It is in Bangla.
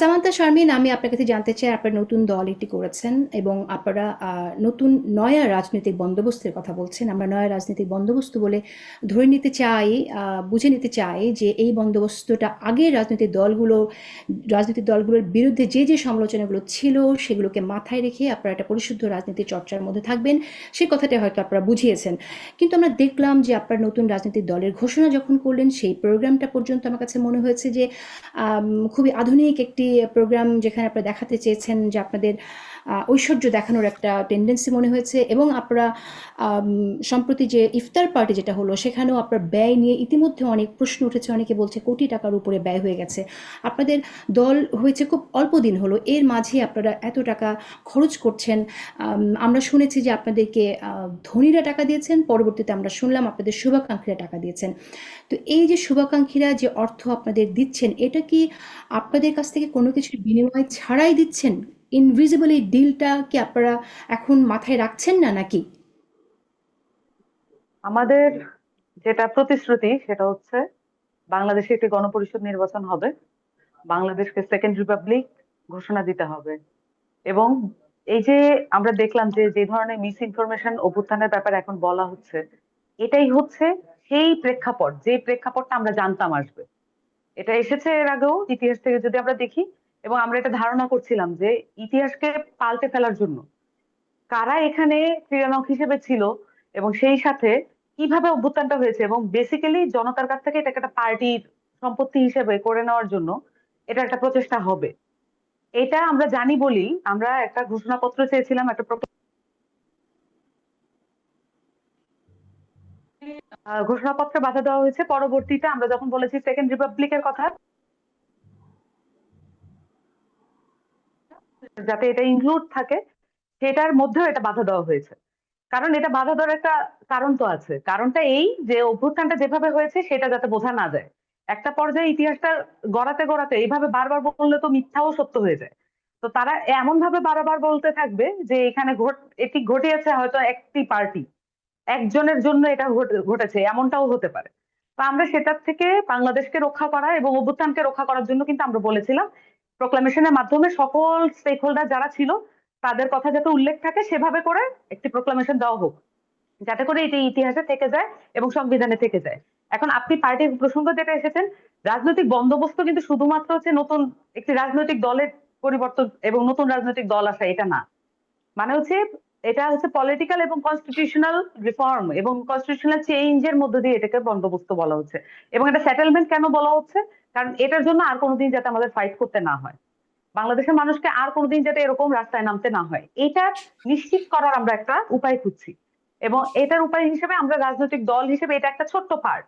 সামান্তা শারমিন, আমি আপনার কাছে জানতে চাই, আপনারা নতুন দল একটি করেছেন এবং আপনারা নতুন নয়া রাজনৈতিক বন্দোবস্তের কথা বলছেন। আমরা নয়া রাজনৈতিক বন্দোবস্ত বলে ধরে নিতে চাই, বুঝে নিতে চাই যে এই বন্দোবস্তটা আগের রাজনৈতিক দলগুলোর বিরুদ্ধে যে সমালোচনাগুলো ছিল সেগুলোকে মাথায় রেখে আপনারা একটা পরিশুদ্ধ রাজনীতি চর্চার মধ্যে থাকবেন, সেই কথাটা হয়তো আপনারা বুঝিয়েছেন। কিন্তু আমরা দেখলাম যে আপনার নতুন রাজনৈতিক দলের ঘোষণা যখন করলেন, সেই প্রোগ্রামটা পর্যন্ত আমার কাছে মনে হয়েছে যে খুবই আধুনিক একটি প্রোগ্রাম, যেখানে আপনারা দেখাতে চেয়েছেন যে আপনাদের ঐশ্বর্য দেখানোর একটা টেন্ডেন্সি মনে হয়েছে। এবং আপনারা সম্প্রতি যে ইফতার পার্টি যেটা হলো, সেখানেও আপনার ব্যয় নিয়ে ইতিমধ্যে অনেক প্রশ্ন উঠেছে, অনেকে বলছে কোটি টাকার উপরে ব্যয় হয়ে গেছে। আপনাদের দল হয়েছে খুব অল্প দিন হলো, এর মাঝে আপনারা এত টাকা খরচ করছেন। আমরা শুনেছি যে আপনাদেরকে ধনীরা টাকা দিয়েছেন, পরবর্তীতে আমরা শুনলাম আপনাদের শুভাকাঙ্ক্ষীরা টাকা দিয়েছেন। তো এই যে শুভাকাঙ্ক্ষীরা যে অর্থ আপনাদের দিচ্ছেন, এটা কি আপনাদের কাছ থেকে কোনো কিছুর বিনিময় ছাড়াই দিচ্ছেন? ইনভিজিবল এই ডিলটা কি আপনারা এখন মাথায় রাখছেন না নাকি? আমাদের যেটা প্রতিশ্রুতি সেটা হচ্ছে বাংলাদেশে একটি গণপরিষদ নির্বাচন হবে, বাংলাদেশকে সেকেন্ড রিপাবলিক ঘোষণা দিতে হবে। এবং এই যে আমরা দেখলাম যে যে ধরনের মিস ইনফরমেশন অভ্যুত্থানের ব্যাপারে এখন বলা হচ্ছে, এটাই হচ্ছে সেই প্রেক্ষাপট, যে প্রেক্ষাপটটা আমরা জানতাম আসবে। এটা এসেছে এর আগেও ইতিহাস থেকে যদি আমরা দেখি। এবং আমরা এটা ধারণা করছিলাম যে ইতিহাসকে পাল্টে ফেলার জন্য কারা এখানে ক্রীড়ানক হিসেবে ছিল, এবং সেই সাথে কিভাবে অভ্যুত্থানটা হয়েছে, এবং বেসিক্যালি জনতার কাছ থেকে এটাকে একটা পার্টির সম্পত্তি হিসেবে করে নেওয়ার জন্য এটা একটা প্রচেষ্টা হবে। এটা আমরা জানি বলি আমরা একটা ঘোষণাপত্র চেয়েছিলাম, একটা ঘোষণাপত্রে বাধা দেওয়া হয়েছে। পরবর্তীতে আমরা যখন বলেছি সেকেন্ড রিপাবলিকের কথা, যাতে এটা ইনক্লুড থাকে, সেটার মধ্যেও এটা বাধা দেওয়া হয়েছে। কারণ এটা বাধা দেওয়ার একটা কারণ তো আছে। কারণটা এই যে অভ্যুত্থানটা যেভাবে হয়েছে সেটা যাতে বোঝা না যায়। একটা পর্যায়ে ইতিহাসটা গড়াতে গড়াতে এইভাবে বারবার বললে তো মিথ্যাও সত্য হয়ে যায়। তো তারা এমন ভাবে বারবার বলতে থাকবে যে এখানে এটি ঘটিয়েছে হয়তো একটি পার্টি, একজনের জন্য এটা ঘটেছে, এমনটাও হতে পারে। তো আমরা সেটার থেকে বাংলাদেশকে রক্ষা করা এবং অভ্যুত্থানকে রক্ষা করার জন্য কিন্তু আমরা বলেছিলাম প্রোক্লামেশনের মাধ্যমে সকল স্টেক হোল্ডার যারা ছিল তাদের কথা যাতে উল্লেখ থাকে, সেভাবে করে একটি প্রোক্লামেশন দেওয়া হোক, যাতে করে এটি ইতিহাসে থেকে যায় এবং সংবিধানে থেকে যায়। এখন আপনি পার্টির প্রসঙ্গ যেটা এসেছেন, রাজনৈতিক বন্দোবস্ত কিন্তু শুধুমাত্র হচ্ছে নতুন একটি রাজনৈতিক দলের পরিবর্তন এবং নতুন রাজনৈতিক দল আসা, এটা না। মানে হচ্ছে এটা হচ্ছে পলিটিক্যাল এবং কনস্টিটিউশনাল রিফর্ম এবং কনস্টিটিউশনাল চেঞ্জের মধ্যে দিয়ে এটাকে বন্দোবস্ত বলা হচ্ছে। এবং এটা সেটেলমেন্ট কেন বলা হচ্ছে? কারণ এটার জন্য আর কোনোদিন যাতে আমাদের ফাইট করতে না হয়, বাংলাদেশের মানুষকে আর কোনোদিন যাতে এরকম রাস্তায় নামতে না হয়, এটা নিশ্চিত করার আমরা একটা উপায় খুঁজছি। এবং এটার উপায় হিসেবে আমরা রাজনৈতিক দল হিসেবে এটা একটা ছোট্ট পার্ট।